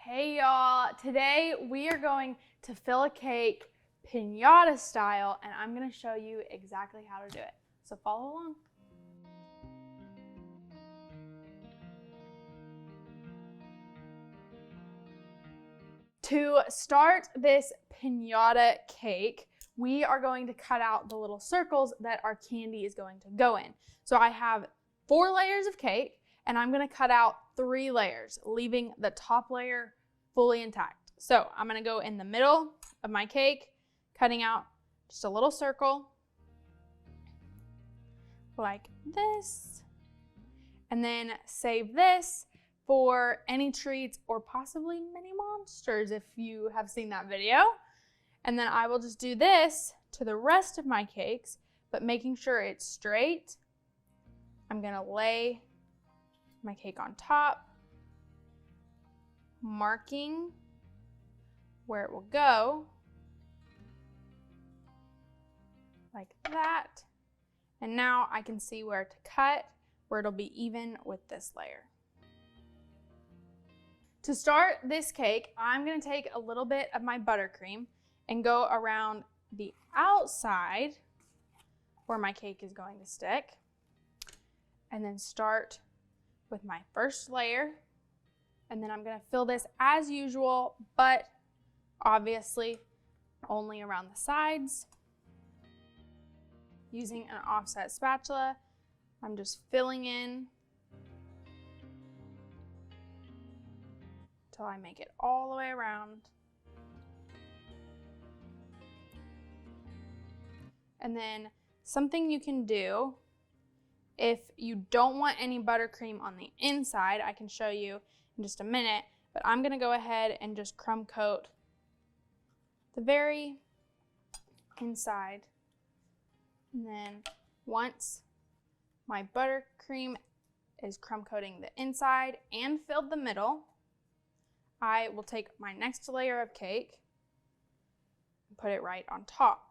Hey y'all, today we are going to fill a cake pinata style and I'm going to show you exactly how to do it. So follow along. To start this pinata cake, we are going to cut out the little circles that our candy is going to go in. So I have 4 layers of cake and I'm going to cut out 3 layers, leaving the top layer fully intact. So I'm going to go in the middle of my cake, cutting out just a little circle like this, and then save this for any treats or possibly mini monsters if you have seen that video. And then I will just do this to the rest of my cakes, but making sure it's straight. I'm going to lay my cake on top, marking where it will go, like that. And now I can see where to cut, where it'll be even with this layer. To start this cake, I'm going to take a little bit of my buttercream and go around the outside where my cake is going to stick, and then start with my first layer. And then I'm going to fill this as usual, but obviously only around the sides. Using an offset spatula, I'm just filling in until I make it all the way around. And then something you can do if you don't want any buttercream on the inside, I can show you in just a minute, but I'm going to go ahead and just crumb coat the very inside. And then once my buttercream is crumb coating the inside and filled the middle, I will take my next layer of cake and put it right on top.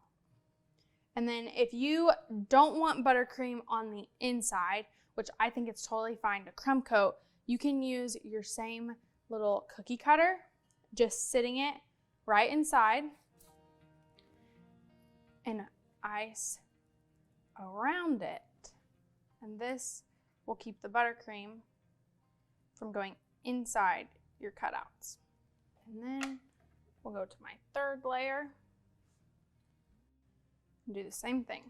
And then if you don't want buttercream on the inside, which I think it's totally fine to crumb coat, you can use your same little cookie cutter, just sitting it right inside and ice around it. And this will keep the buttercream from going inside your cutouts. And then we'll go to my third layer and do the same thing.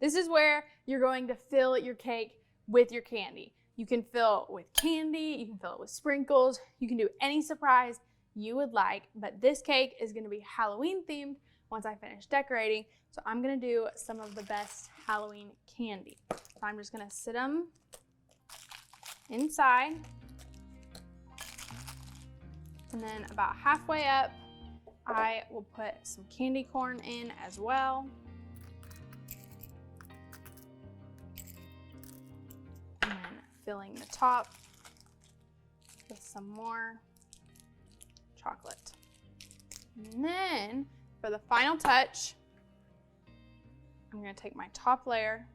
This is where you're going to fill your cake with your candy. You can fill with candy, you can fill it with sprinkles, you can do any surprise you would like, but this cake is going to be Halloween themed once I finish decorating. So I'm going to do some of the best Halloween candy. So I'm just going to sit them inside, and then about halfway up I will put some candy corn in as well. And then filling the top with some more chocolate. And then for the final touch, I'm going to take my top layer,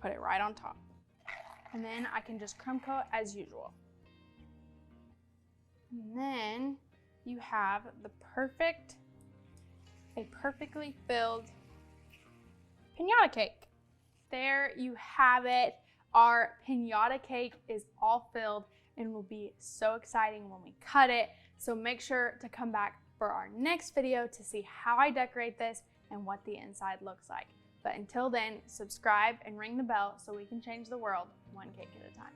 put it right on top. And then I can just crumb coat as usual. And then you have a perfectly filled pinata cake. There you have it. Our pinata cake is all filled and will be so exciting when we cut it. So make sure to come back for our next video to see how I decorate this and what the inside looks like. But until then, subscribe and ring the bell so we can change the world one cake at a time.